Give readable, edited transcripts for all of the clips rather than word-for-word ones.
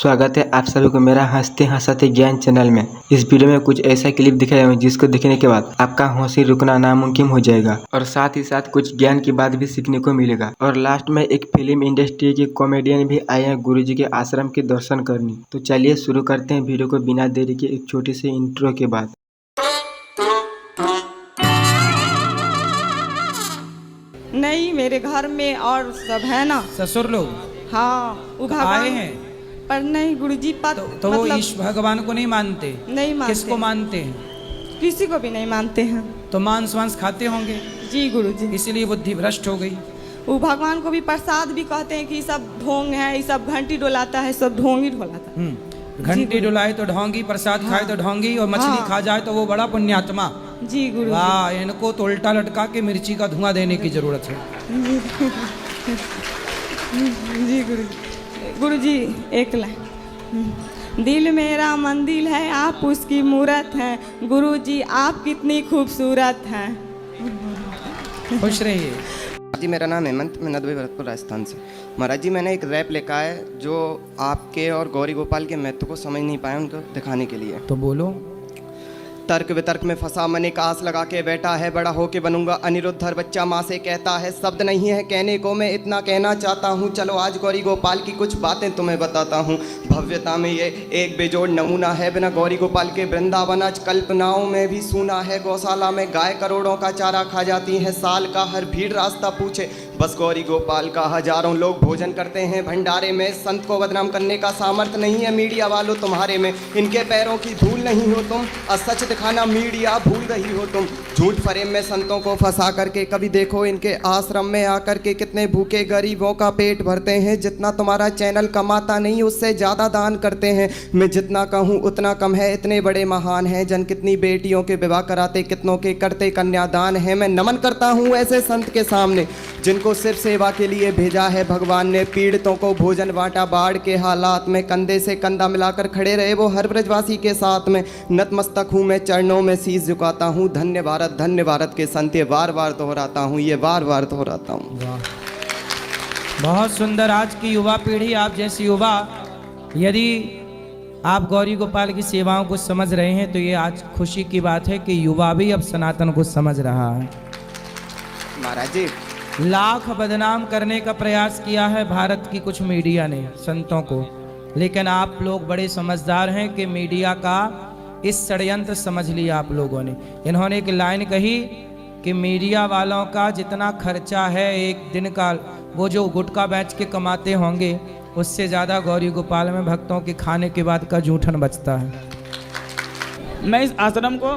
स्वागत है आप सभी को मेरा हंसते हंसाते ज्ञान चैनल में। इस वीडियो में कुछ ऐसा क्लिप दिखाया हूँ जिसको देखने के बाद आपका हौसला रुकना नामुमकिन हो जाएगा और साथ ही साथ कुछ ज्ञान की बात भी सीखने को मिलेगा। और लास्ट में एक फिल्म इंडस्ट्री के कॉमेडियन भी आए हैं गुरुजी के आश्रम के दर्शन करने। तो चलिए शुरू करते हैं वीडियो को बिना देरी के एक छोटी सी इंट्रो के बाद। नहीं, मेरे घर में और सब है ना ससुर लोग। हाँ, वो तो भगवान आए हैं पर नहीं गुरुजी पत तो वो मतलब ईश भगवान को नहीं मानते। नहीं मानते। किसको मानते हैं? किसी को भी नहीं मानते हैं। तो मांस वांस खाते होंगे, जी गुरुजी। इसीलिए बुद्धि भ्रष्ट हो गई। वो भगवान को भी प्रसाद भी कहते हैं कि सब ढोंग है, ये सब घंटी डोलाता है, सब ढोंग ही डोलाता है। घंटी डुलाए तो ढोंगी, प्रसाद खाए तो ढोंगी, और मछली हाँ। खा जाए तो वो बड़ा पुण्यात्मा। जी गुरुजी। वाह, इनको तो उल्टा लटका के मिर्ची का धुआं देने की जरूरत है। जी गुरुजी। गुरुजी एक लाइन। दिल मेरा मंदिर है, आप उसकी मूरत हैं। गुरुजी आप कितनी खूबसूरत हैं। खुश रहिए। जी, मेरा नाम हेमंत, मैं नदवी भरतपुर राजस्थान से। महाराज जी, मैंने एक रैप लिखा है जो आपके और गौरी गोपाल के महत्व को समझ नहीं पाए, उनको दिखाने के लिए। तो बोलो। तर्क वितर्क में फंसा मन एक आस लगा के बैठा है, बड़ा होके बनूंगा अनिरुद्ध। हर बच्चा माँ से कहता है, शब्द नहीं है कहने को, मैं इतना कहना चाहता हूँ। चलो आज गौरी गोपाल की कुछ बातें तुम्हें बताता हूँ। भव्यता में ये एक बेजोड़ नमूना है, बिना गौरी गोपाल के वृंदावन आज कल्पनाओं में भी सूना है। गौशाला में गाय करोड़ों का चारा खा जाती है, साल का हर भीड़ रास्ता पूछे, बस गौरी गोपाल का हजारों लोग भोजन करते हैं भंडारे में। संत को बदनाम करने का सामर्थ्य नहीं है मीडिया वालों तुम्हारे में। इनके पैरों की धूल नहीं हो तुम, असच दिखाना मीडिया भूल रही हो तुम। झूठ फरेब में संतों को फंसा करके कभी देखो इनके आश्रम में आकर के कितने भूखे गरीबों का पेट भरते हैं। जितना तुम्हारा चैनल कमाता नहीं उससे ज़्यादा दान करते हैं। मैं जितना कहूँ उतना कम है, इतने बड़े महान हैं। जन कितनी बेटियों के विवाह कराते, कितनों के करते कन्यादान है। मैं नमन करता हूँ ऐसे संत के सामने जिनको सिर्फ सेवा के लिए भेजा है भगवान ने। पीड़ितों को भोजन बांटा, बाढ़ के हालात में कंधे से कंधा मिलाकर खड़े रहे वो हर ब्रजवासी के साथ में। नतमस्तक हूँ मैं, चरणों में शीश झुकाता हूँ। धन्य भारत के संत, ये बार बार दोहराता हूँ, ये बार बार दोहराता हूँ। बहुत सुंदर। आज की युवा पीढ़ी, आप जैसी युवा, यदि आप गौरी गोपाल की सेवाओं को समझ रहे हैं तो ये आज खुशी की बात है कि युवा भी अब सनातन को समझ रहा है। महाराज जी, लाख बदनाम करने का प्रयास किया है भारत की कुछ मीडिया ने संतों को, लेकिन आप लोग बड़े समझदार हैं कि मीडिया का इस षड्यंत्र समझ लिया आप लोगों ने। इन्होंने एक लाइन कही कि मीडिया वालों का जितना खर्चा है एक दिन का, वो जो गुटखा बेच के कमाते होंगे, उससे ज़्यादा गौरी गोपाल में भक्तों के खाने के बाद का जूठन बचता है। मैं इस आश्रम को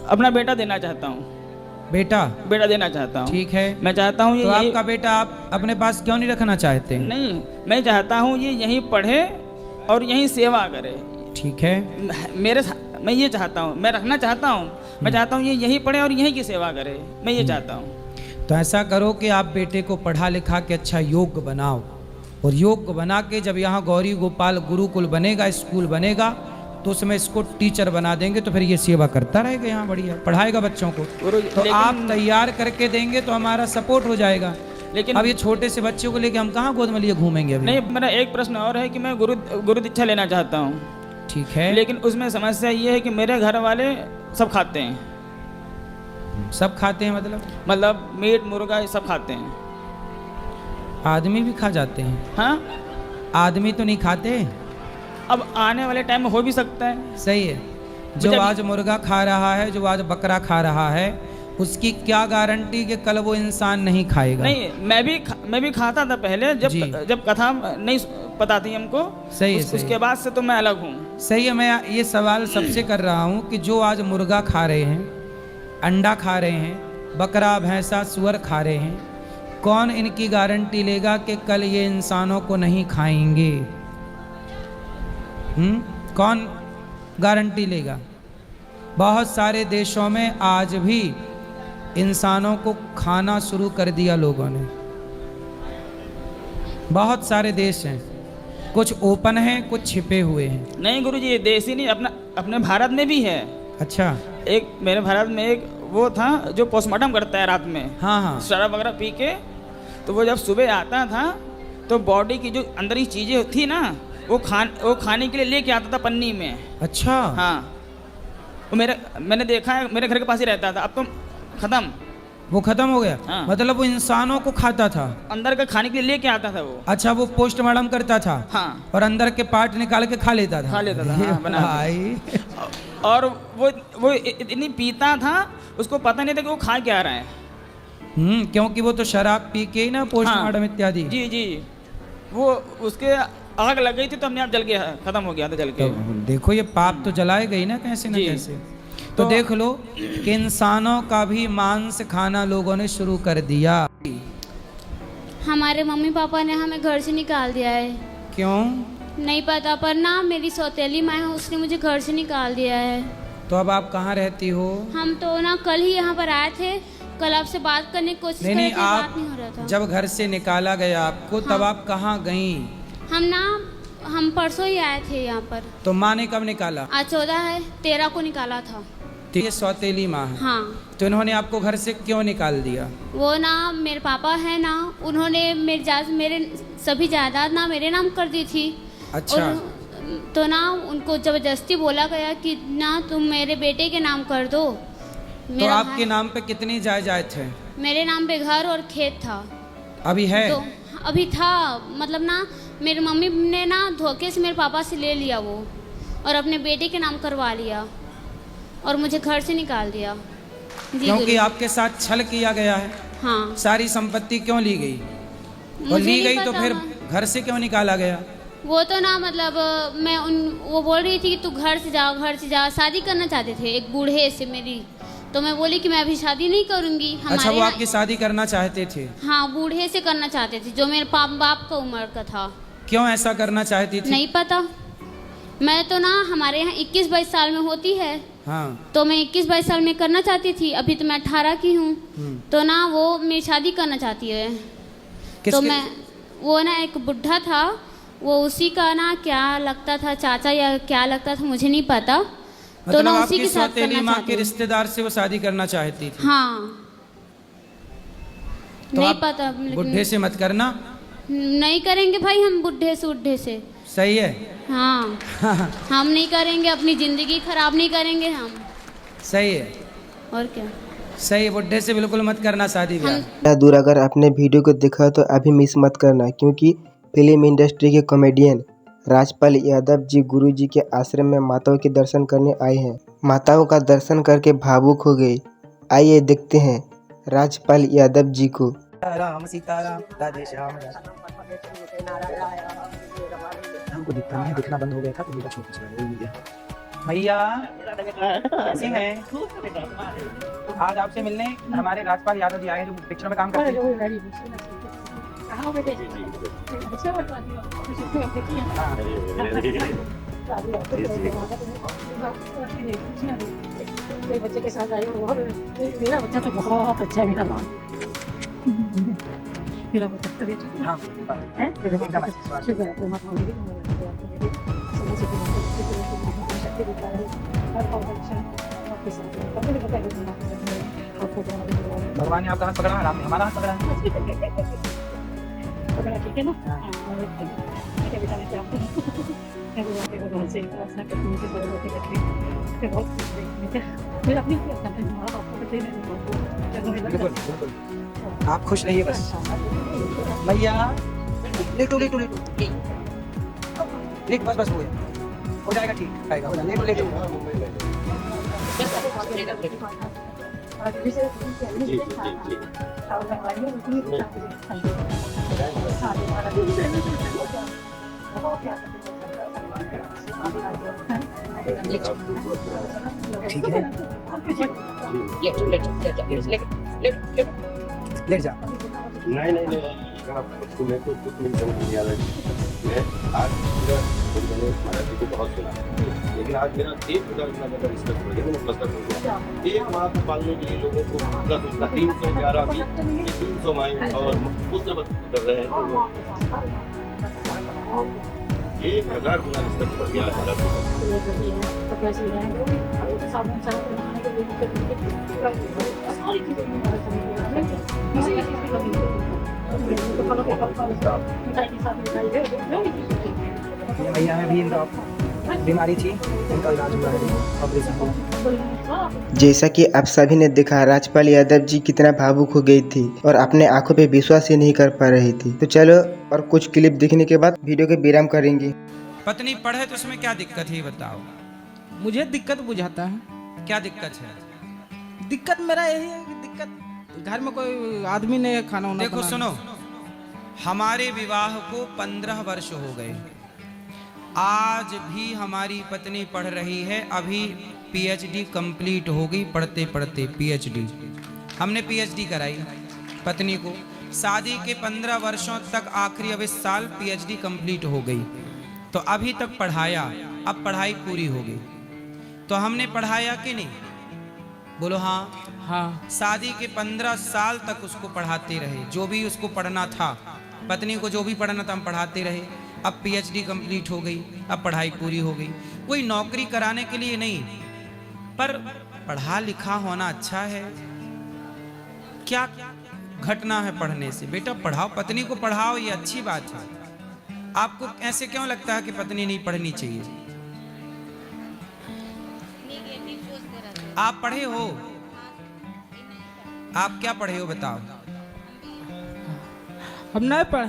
अपना बेटा देना चाहता हूँ। बेटा देना चाहता हूँ। ठीक है, मैं चाहता हूँ तो आपका बेटा आप अपने पास क्यों नहीं रखना चाहते? नहीं, मैं चाहता हूँ ये यहीं पढ़े और यहीं सेवा करे। ठीक है, मैं ये चाहता हूँ, मैं रखना चाहता हूँ। मैं चाहता हूँ ये यहीं पढ़े और यहीं की सेवा करे। मैं ये चाहता हूँ। तो ऐसा करो कि आप बेटे को पढ़ा लिखा के अच्छा योग्य बनाओ, और योग्य बना के जब यहाँ गौरी गोपाल गुरुकुल बनेगा, स्कूल बनेगा, तो उसमें इसको टीचर बना देंगे, तो फिर ये सेवा करता रहेगा यहाँ, बढ़िया पढ़ाएगा बच्चों को। तो आप तैयार करके देंगे तो हमारा सपोर्ट हो जाएगा। लेकिन अब ये छोटे से बच्चों को लेके हम कहाँ गोद में लिए घूमेंगे अभी? नहीं, मेरा एक प्रश्न और है कि मैं गुरु दीक्षा लेना चाहता हूँ। ठीक है, लेकिन उसमें समस्या ये है कि मेरे घर वाले सब खाते हैं। सब खाते हैं मतलब मीट मुर्गा ये सब खाते हैं। आदमी भी खा जाते हैं? हाँ, आदमी तो नहीं खाते। अब आने वाले टाइम में हो भी सकता है। सही है। जो आज मुर्गा खा रहा है, जो आज बकरा खा रहा है, उसकी क्या गारंटी कि कल वो इंसान नहीं खाएगा? नहीं, मैं भी खाता था पहले, जब कथा नहीं पता थी हमको। सही है, उसके बाद से तो मैं अलग हूँ। सही है। मैं ये सवाल सबसे कर रहा हूँ कि जो आज मुर्गा खा रहे हैं, अंडा खा रहे हैं, बकरा भैंसा सुअर खा रहे हैं, कौन इनकी गारंटी लेगा कि कल ये इंसानों को नहीं खाएंगे? कौन गारंटी लेगा? बहुत सारे देशों में आज भी इंसानों को खाना शुरू कर दिया लोगों ने। बहुत सारे देश हैं, कुछ ओपन हैं, कुछ छिपे हुए हैं। नहीं गुरुजी, ये देश ही नहीं, अपने भारत में भी है। अच्छा, एक मेरे भारत में एक वो था जो पोस्टमार्टम करता है रात में। हाँ, शराब वगैरह पी के, तो वो जब सुबह आता था तो बॉडी की जो अंदर की चीज़ें थी ना, वो खाने के लिए लेके आता था पन्नी में। अच्छा। हाँ, वो मैंने देखा है, मेरे घर के पास ही रहता था। अब तो खत्म, वो खत्म हो गया। हाँ। मतलब वो इंसानों को खाता था। अंदर का खाने के लिए लेके आता था वो। अच्छा, वो पोस्टमार्टम करता था। हाँ, और अंदर के पार्ट निकाल के खा लेता था। खा लेता था। हाँ, बना के। भाई और वो इतनी पीता था, उसको पता नहीं था कि वो खा क्या रहा है। क्योंकि वो तो शराब पी के ही ना पोस्टमार्टम इत्यादि। जी जी, वो उसके आग लग गई थी तो हमने आप जल गया, खत्म हो गया था जल के। तो देखो ये पाप तो जलाए गई ना कैसे ना जी। कैसे। तो देख लो कि इंसानों का भी मांस खाना लोगों ने शुरू कर दिया। हमारे मम्मी पापा ने हमें घर से निकाल दिया है। क्यों? नहीं पता, पर ना मेरी सौतेली माँ है, उसने मुझे घर से निकाल दिया है। तो अब आप कहाँ रहती हो? हम तो ना कल ही यहाँ पर आए थे, कल आपसे बात करने की कोशिश कर रहे थे, आप बात नहीं हो रहा था। जब घर से निकाला गया आपको तब हाँ। आप कहाँ गई? हम परसों ही आए थे यहाँ पर। तो माँ ने कब निकाला? आज 14 है, 13 को निकाला था। तो ये सौतेली माँ है। हाँ, तो इन्होंने आपको घर से क्यों निकाल दिया? वो ना मेरे पापा है ना, उन्होंने मेरे सभी जायदाद ना मेरे नाम कर दी थी। अच्छा। तो ना उनको जबरदस्ती बोला गया कि ना तुम मेरे बेटे के नाम कर दो। तो आपके नाम पे कितनी जायदाद है? मेरे नाम पे घर और खेत था। अभी है? तो अभी था, मतलब ना मेरी मम्मी ने ना धोखे से मेरे पापा से ले लिया वो, और अपने बेटे के नाम करवा लिया और मुझे घर से निकाल दिया। जी क्योंकि गुरु। आपके साथ छल किया गया है। हाँ, सारी संपत्ति क्यों ली गई? और मुझे ली नहीं गई तो पता फिर ना। घर से क्यों निकाला गया? वो तो ना मतलब वो बोल रही थी कि तू घर से जा, शादी करना चाहते थे एक बूढ़े से मेरी। तो मैं बोली कि मैं अभी शादी नहीं करूंगी। अच्छा, वो आपकी शादी करना चाहते थे? हाँ, बूढ़े से करना चाहते थे जो मेरे बाप का उम्र का था। क्यों ऐसा करना चाहती थी? नहीं पता, मैं तो ना हमारे यहाँ 21-22 साल में होती है। हाँ। तो मैं 21-22 साल में करना चाहती थी, अभी तो मैं 18 की हूँ। तो ना वो मेरी शादी करना चाहती है। तो मैं वो ना एक बुढ़ा था, वो उसी का ना क्या लगता था, चाचा या क्या लगता था, मुझे नहीं पता। तो मतलब ना उसी आपकी के साथ सौतेली करना माँ चाहती के हूँ। रिश्तेदार से वो शादी करना चाहती थी? हाँ, तो नहीं आप पता, लेकिन बुढ़े से मत करना। नहीं करेंगे भाई हम बुढ़े से। सही है। हाँ, हम नहीं करेंगे, अपनी जिंदगी खराब नहीं करेंगे हम। सही है। और क्या। सही, बुढ़े से बिल्कुल मत करना शादी ब्याह। इतना दूर अगर आपने वीडियो को देखा तो अभी मिस मत करना, क्योंकि फिल्म इंडस्ट्री के कॉमेडियन राजपाल यादव जी गुरु जी के आश्रम में माताओं के दर्शन करने आए हैं। माताओं का दर्शन करके भावुक हो गए। आइए देखते हैं राजपाल यादव जी को। राम सीताराम राधे श्याम। हमको दिखना बंद हो गया था तो मेरा छोटा सा भैया कैसे हैं? आज आपसे मिलने हमारे राजपाल यादव जी आए हैं, जो पिक्चर में काम करते हैं। मेरे बच्चे के साथ आई हूँ, मेरा बच्चा तो बहुत अच्छा है। मेरा बच्चा तो हाँ, है, एकदम अच्छा। शुक्र है परमात्मा की। भगवान ने आपका हाथ पकड़ा, राम ने हमारा हाथ पकड़ा। पकड़ा, ठीक है ना? मेरे बेटा ने क्या मैं भगवान से प्रार्थना करती हूँ कि सब बातें करती हूँ। मैं बहुत खुश रही। मैं अपनी क्या करता हूँ, माँ बाप को बताइए नहीं। बिल्कुल बिल्कुल, आप खुश रहिए बस। भैया लेटो लेटो लेटो, लेट, बस बस हो जाएगा, ठीक आएगा, लेटो लेटो। ठीक है, लेट जा। नहीं अगर आपको मैं तो कुछ मिनट नहीं याद है। मैं आज पूरा मैंने महाराज जी को बहुत सुना, लेकिन आज मेरा 1000 इतना ज़्यादा रिस्पेक्ट हो गया, मैंने मसला हो गया। एक माँ को पालने के लिए लोगों को प्लस उसका 311 भी 300 माएँ और पुत्र कर रहे हैं, तो 1000 गुना रिस्पेक्ट बढ़ गया ये भैया है, अभी इनका बीमारी थी, इनका इलाज हुआ है, ऑपरेशन हुआ। जैसा कि आप सभी ने देखा, राजपाल यादव जी कितना भावुक हो गई थी और अपने आंखों पे विश्वास ही नहीं कर पा रही थी। तो चलो और कुछ क्लिप देखने के बाद वीडियो के विराम करेंगे। पत्नी पढ़े तो उसमें क्या दिक्कत है बताओ? मुझे दिक्कत बुझाता है। क्या दिक्कत है? दिक्कत मेरा यही है कि दिक्कत घर में कोई आदमी ने खाना वाना देखो सुनो, हमारे विवाह को 15 वर्ष हो गए, आज भी हमारी पत्नी पढ़ रही है। अभी पीएचडी कंप्लीट हो गई, पढ़ते पढ़ते पीएचडी। हमने पीएचडी कराई पत्नी को, शादी के 15 वर्षों तक, आखिरी अब इस साल पीएचडी कंप्लीट हो गई, तो अभी तक पढ़ाया। अब पढ़ाई पूरी हो गई तो हमने पढ़ाया कि नहीं? बोलो हाँ। हाँ, शादी के 15 साल तक उसको पढ़ाते रहे, जो भी उसको पढ़ना था, पत्नी को जो भी पढ़ना था हम पढ़ाते रहे। अब पीएचडी कंप्लीट हो गई, अब पढ़ाई पूरी हो गई। कोई नौकरी कराने के लिए नहीं, पर पढ़ा लिखा होना अच्छा है। क्या घटना है पढ़ने से? बेटा पढ़ाओ, पत्नी को पढ़ाओ, ये अच्छी बात है। आपको ऐसे क्यों लगता है कि पत्नी नहीं पढ़नी चाहिए? आप पढ़े हो? आप क्या पढ़े हो बताओ? हम नहीं पढ़े।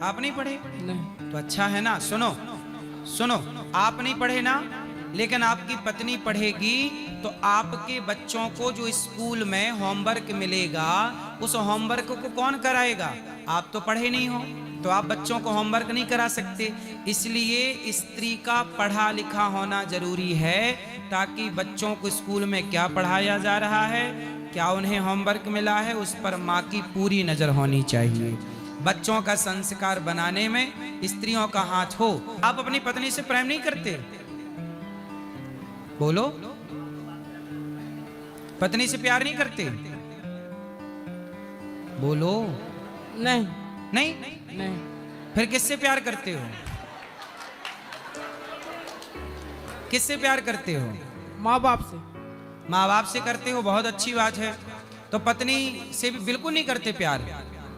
आप नहीं पढ़े? नहीं। तो अच्छा है ना। सुनो सुनो, आप नहीं पढ़े ना, लेकिन आपकी पत्नी पढ़ेगी तो आपके बच्चों को जो स्कूल में होमवर्क मिलेगा, उस होमवर्क को कौन कराएगा? आप तो पढ़े नहीं हो, तो आप बच्चों को होमवर्क नहीं करा सकते। इसलिए स्त्री का पढ़ा लिखा होना जरूरी है, ताकि बच्चों को स्कूल में क्या पढ़ाया जा रहा है, क्या उन्हें होमवर्क मिला है, उस पर माँ की पूरी नजर होनी चाहिए। बच्चों का संस्कार बनाने में स्त्रियों का हाथ हो। आप अपनी पत्नी से प्रेम नहीं करते? बोलो, पत्नी से प्यार नहीं करते? बोलो। नहीं। नहीं? नहीं। फिर किससे प्यार करते हो? किससे प्यार करते हो? माँ बाप से। माँ बाप से करते हो, बहुत अच्छी बात है। तो पत्नी से भी बिल्कुल नहीं करते प्यार?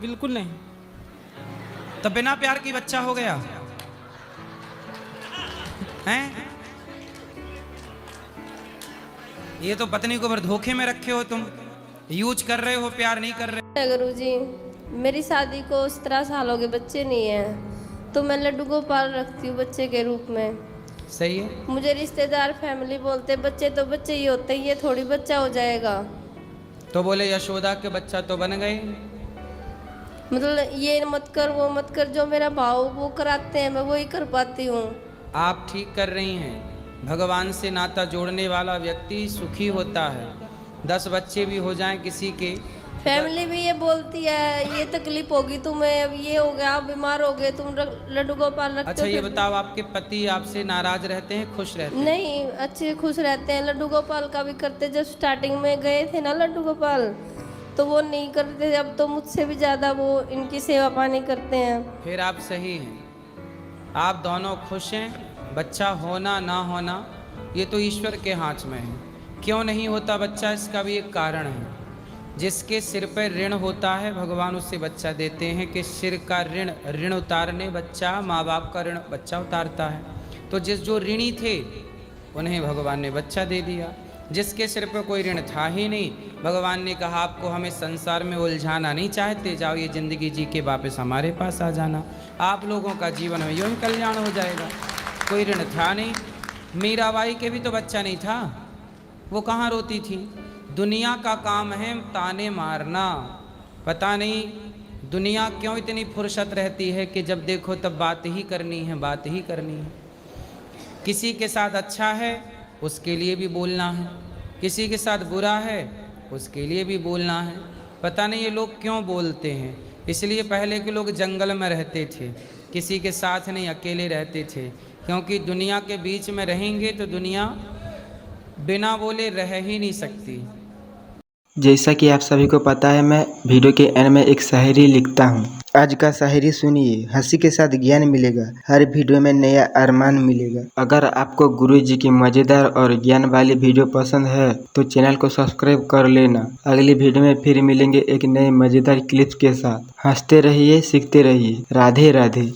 बिल्कुल नहीं। तो बिना प्यार की बच्चा हो गया हैं? ये तो पत्नी को फिर धोखे में रखे हो तुम, यूज कर रहे हो, प्यार नहीं कर रहे। गुरुजी, मेरी शादी को 17 साल हो गए, बच्चे नहीं हैं, तो मैं लड्डू गोपाल रखती हूँ बच्चे के रूप में। सही है। मुझे रिश्तेदार फैमिली बोलते बच्चे तो बच्चे ही होते हैं, ये थोड़ी बच्चा हो जाएगा। तो बोले यशोदा के बच्चा तो बन गए। मतलब ये मत कर वो मत कर, जो मेरा भाव वो कराते हैं मैं वही कर पाती हूँ। आप ठीक कर रही हैं। भगवान से नाता जोड़ने वाला व्यक्ति सुखी होता है। 10 बच्चे भी हो जाएं किसी के, फैमिली भी ये बोलती है ये तकलीफ होगी तुम्हें, अब ये हो गया, आप बीमार हो गए, तुम लड्डू गोपाल रखते हो। अच्छा ये बताओ, आपके पति आपसे नाराज रहते हैं, खुश रहते हैं? नहीं, अच्छे खुश रहते हैं। लड्डू गोपाल का भी करते, जब स्टार्टिंग में गए थे ना लड्डू गोपाल, तो वो नहीं करते, अब तो मुझसे भी ज़्यादा वो इनकी सेवा पानी करते हैं। फिर आप सही हैं, आप दोनों खुश हैं। बच्चा होना ना होना ये तो ईश्वर के हाथ में है। क्यों नहीं होता बच्चा, इसका भी एक कारण है। जिसके सिर पर ऋण होता है भगवान उससे बच्चा देते हैं, कि सिर का ऋण उतारने बच्चा, माँ बाप का ऋण बच्चा उतारता है। तो जो ऋणी थे उन्हें भगवान ने बच्चा दे दिया। जिसके सिर पर कोई ऋण था ही नहीं, भगवान ने कहा आपको हमें संसार में उलझाना नहीं चाहते, जाओ ये जिंदगी जी के वापस हमारे पास आ जाना, आप लोगों का जीवन में यूं ही कल्याण हो जाएगा। कोई ऋण था नहीं। मीराबाई के भी तो बच्चा नहीं था, वो कहाँ रोती थी? दुनिया का काम है ताने मारना। पता नहीं दुनिया क्यों इतनी फुर्सत रहती है कि जब देखो तब बात ही करनी है, बात ही करनी है। किसी के साथ अच्छा है उसके लिए भी बोलना है, किसी के साथ बुरा है उसके लिए भी बोलना है। पता नहीं ये लोग क्यों बोलते हैं। इसलिए पहले के लोग जंगल में रहते थे, किसी के साथ नहीं, अकेले रहते थे, क्योंकि दुनिया के बीच में रहेंगे तो दुनिया बिना बोले रह ही नहीं सकती। जैसा कि आप सभी को पता है, मैं वीडियो के एंड में एक शायरी लिखता हूँ। आज का शायरी सुनिए, हंसी के साथ ज्ञान मिलेगा, हर वीडियो में नया अरमान मिलेगा। अगर आपको गुरु जी की मजेदार और ज्ञान वाली वीडियो पसंद है तो चैनल को सब्सक्राइब कर लेना। अगली वीडियो में फिर मिलेंगे एक नए मजेदार क्लिप्स के साथ। हंसते रहिए, सीखते रहिए। राधे राधे।